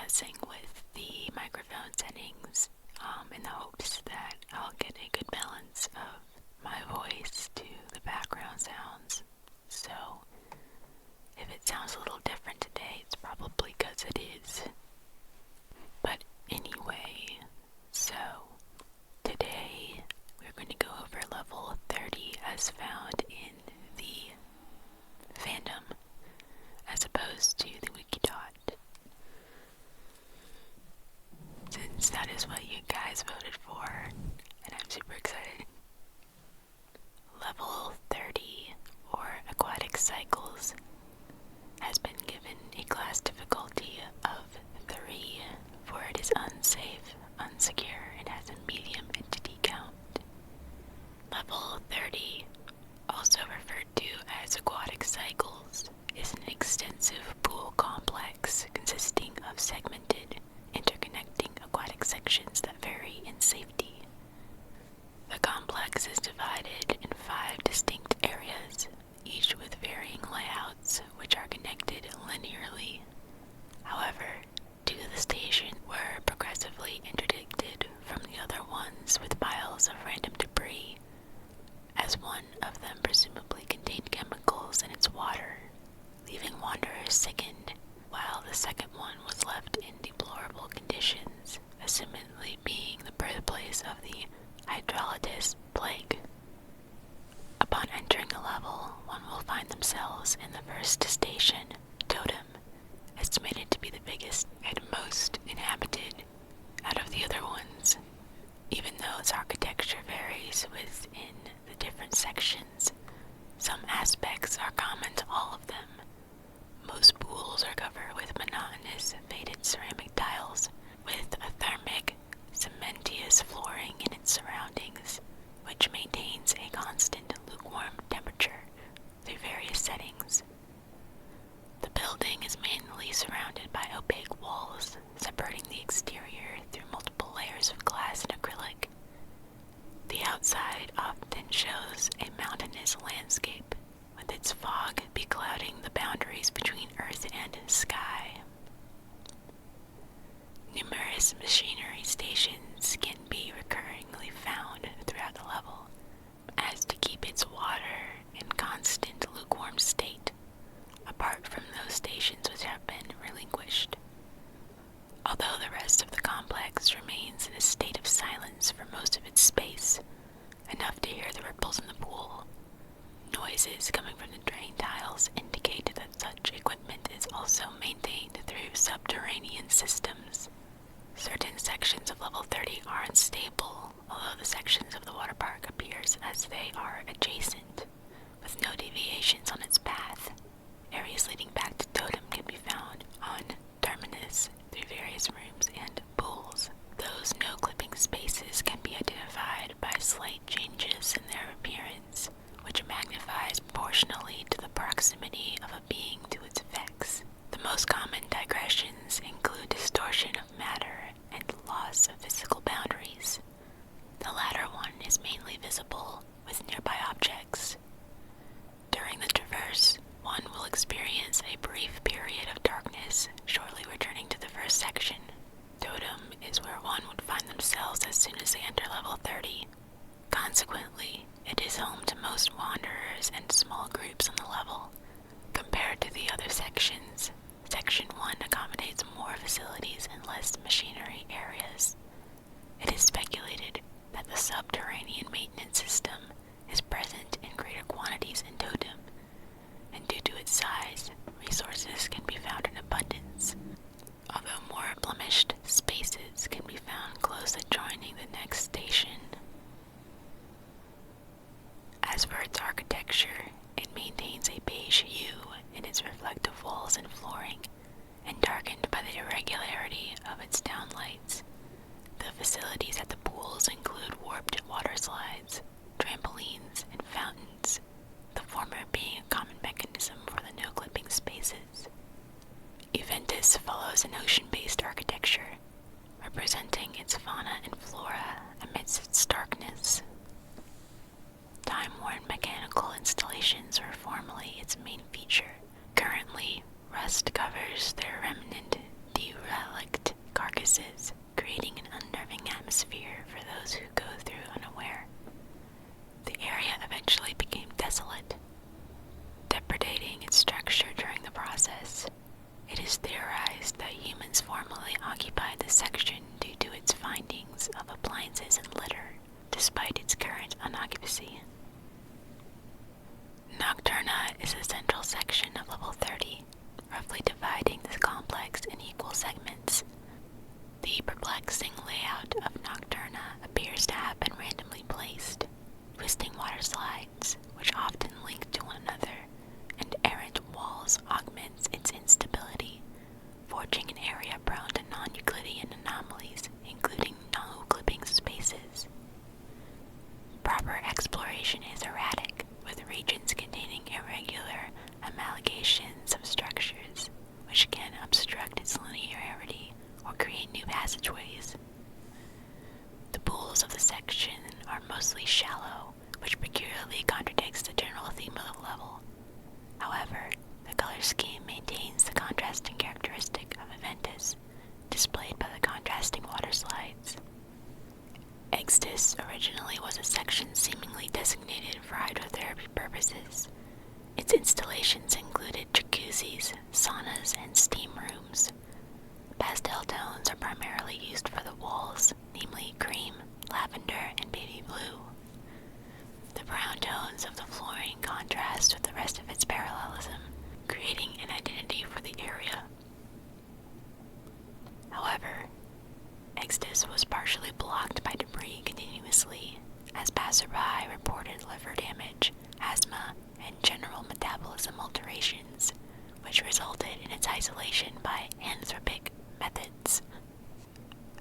messing with the microphone settings in the hopes that I'll get a good balance of my voice to the background sounds. So if it sounds a little different today, it's probably because it is. But anyway, so today we're going to go over level 30 as found in the fandom as opposed to the wiki.dot. Since that is what you guys voted for, and I'm super excited. Level 30, or Aquatic Cycles, has been given a class difficulty of 3, for it is unsafe, unsecure, and has a medium entity count. Level 30, also referred to as Aquatic Cycles, is an extensive pool complex consisting of segmented, interconnecting aquatic sections that vary in safety. The complex is divided in 5 distinct areas, each with varying layouts which are connected linearly. However, 2 of the stations were progressively interdicted from the other ones with piles of random debris, as one of them presumably contained chemicals in its water, leaving wanderers sickened, while the second one was left in deplorable conditions, assumedly being the birthplace of the 𝓘𝓷𝓼𝓽𝓪𝓰 plague. Upon entering a level, one will find themselves in the first station, Totem, estimated to be the biggest and most inhabited out of the other ones. Even though its architecture varies within the different sections, some aspects are common to all of them. Most pools are covered with monotonous faded ceramic tiles, with a thermic, cementitious flooring in its surroundings, which maintains a constant lukewarm temperature through various settings. The building is mainly surrounded by opaque walls, separating the exterior through multiple layers of glass and acrylic. The outside often shows a mountainous landscape, with its fog beclouding the boundaries between earth and sky. Numerous machinery stations can be recurringly found throughout the level, as to keep its water in constant lukewarm state, apart from those stations which have been relinquished. Although the rest of the complex remains in a state of silence for most of its space, enough to hear the ripples in the pool, noises coming from the drain tiles indicate that such equipment is also maintained through subterranean systems. Certain sections of level 30 are unstable, although the sections of the water park appears as they are adjacent, with no deviations on its path. Areas leading back to Totem can be found on Terminus through various rooms and pools. Those no-clipping spaces can be identified by slight changes in their appearance, which magnifies proportionally to the proximity of a being to its effects. The most common digressions include distortion of matter and loss of physical boundaries. The latter one is mainly visible with nearby objects. During the traverse, one will experience a brief period of darkness, shortly returning to the first section. Totem is where one would find themselves as soon as they enter level 30. Consequently, it is home to most wanderers and small groups on the level. Compared to the other sections, Section 1 accommodates more facilities and less machinery areas. It is speculated that the subterranean maintenance system is present in greater quantities in Totem, and due to its size, resources can be found in abundance, although more blemished spaces can be found close adjoining the next station. As for its architecture, it maintains a beige hue in its reflective walls and flooring, and darkened by the irregularity of its downlights. The facilities at the pools include warped water slides, trampolines, and fountains, the former being a common mechanism for the no-clipping spaces. Eventus follows an ocean-based architecture, representing its fauna and flora amidst its darkness. Time-worn mechanical installations were formerly its main feature. Currently, rust covers their remnant, derelict carcasses, creating an unnerving atmosphere for those who go through unaware. The area eventually became desolate, depredating its structure during the process. It is theorized that humans formerly occupied this section due to its findings of appliances and litter, despite its current unoccupancy. 𝓘𝓷𝓼𝓽𝓪𝓰 is a central section of level 30, roughly dividing the complex in equal segments. The perplexing layout of 𝓘𝓷𝓼𝓽𝓪𝓰 appears to have been randomly placed, twisting water slides, which often link to one another, and errant walls augments its instability, forging an area prone to non-Euclidean anomalies, including no-clipping spaces. Proper exploration is erratic, with regions containing irregular amalgamations of structures, which can obstruct its linearity or create new passageways. The pools of the section are mostly shallow, which peculiarly contradicts the general theme of the level. However, the color scheme maintains the contrasting characteristic of Aventus, displayed by the contrasting water slides. 𝓻𝚬𝓼𝓽𝓪𝓰 originally was a section seemingly designated for hydrotherapy purposes. Its installations included jacuzzis, saunas, and steam rooms. Pastel tones are primarily used for the walls, namely cream, lavender, and baby blue. The brown tones of the flooring contrast with the rest of its parallelism, creating an identity for the area. However, 𝓻𝚬𝓼𝓽𝓪𝓰 was partially blocked by debris continuously, as passerby reported liver damage, asthma, and general metabolism alterations, which resulted in its isolation by anthropic methods.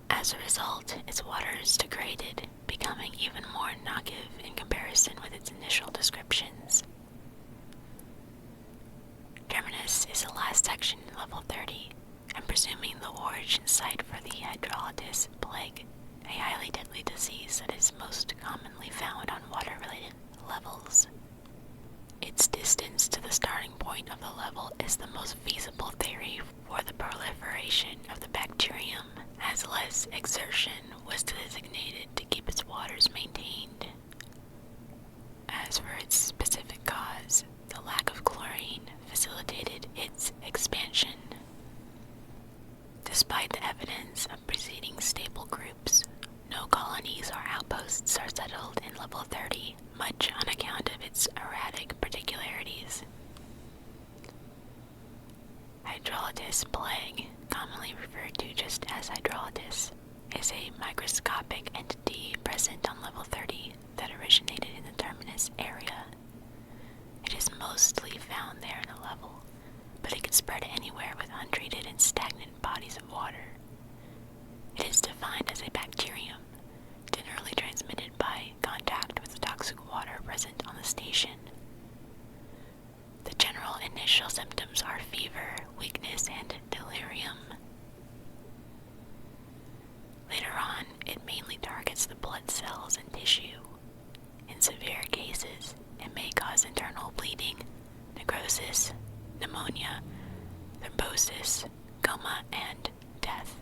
As a result, its waters degraded, becoming even more innocuous in comparison with its initial descriptions. Terminus is the last section in level 30, and presuming the origin site for the hydrolytis plague, a highly deadly disease that is most commonly found on water-related levels. Its distance to the starting point of the level is the most feasible theory for the proliferation of the bacterium, as less exertion was designated to keep its waters maintained. As for its specific cause, the lack of chlorine facilitated its expansion. Despite the evidence of preceding stable groups, no colonies or outposts are settled in level 30, much on account of its erratic particularities. Hydrolytis plague, commonly referred to just as hydrolytis, is a microscopic entity present on level 30 that originated in the Terminus area. It is mostly found there in the level, but it can spread anywhere with untreated and stagnant bodies of water. It is defined as a bacterium, generally transmitted by contact with the toxic water present on the station. The general initial symptoms are fever, weakness, and delirium. Later on, it mainly targets the blood cells and tissue. In severe cases, it may cause internal bleeding, necrosis, pneumonia, thrombosis, coma, and death.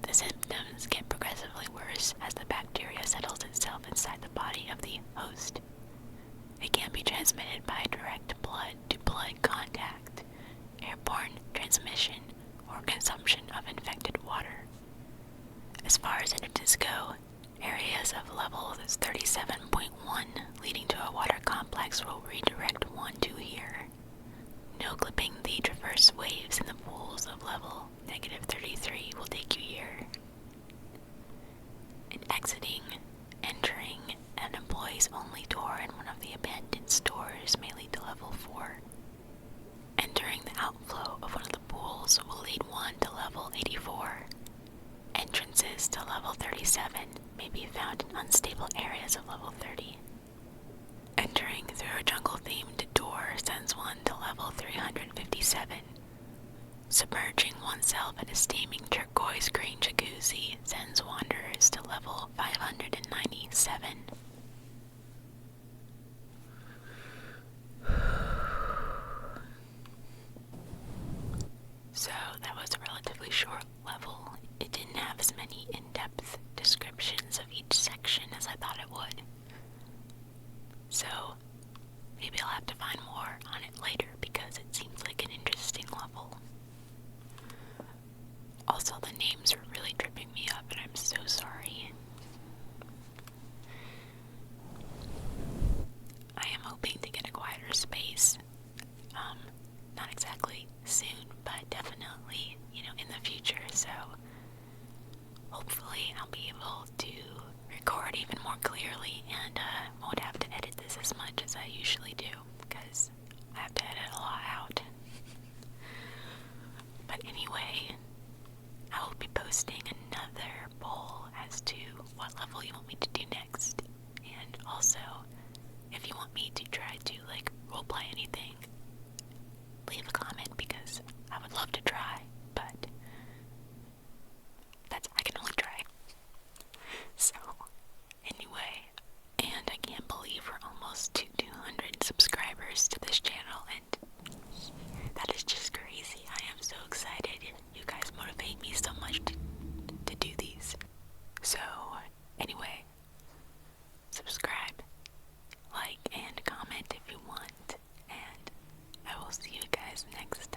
The symptoms get progressively worse as the bacteria settles itself inside the body of the host. It can be transmitted by direct blood-to-blood contact, airborne transmission, or consumption of infected water. As far as entrances go, areas of level 37.1 leading to a water complex will redirect one to here. No clipping the traverse waves in the pools of level -33 will take you here. In exiting, entering an employees-only door in one of the abandoned stores may lead to level 4. Entering the outflow of one of the pools will lead one to level 84. Entrances to level 37 may be found in unstable areas of level 30. Entering through a jungle-themed door sends one to level 357. Submerging oneself in a steaming turquoise-green jacuzzi sends wanderers to level 597. So that was a relatively find more on it later because it seems like an interesting level. Also, the names are really tripping me up, and I'm so sorry. I am hoping to get a quieter space. Not exactly soon, but definitely, in the future. So hopefully I'll be able to record even more clearly and won't have to edit this as much as I usually do because I have to edit a lot out. But anyway, I will be posting another poll as to what level you want me to do next. And also, if you want me to try to roleplay anything, leave a comment because I would love to try, but I can only try. So, anyway, and I can't believe we're almost to 200 subscribers to this channel, and that is just crazy. I am so excited. You guys motivate me so much to do these. So, anyway, subscribe, like, and comment if you want, and I will see you guys next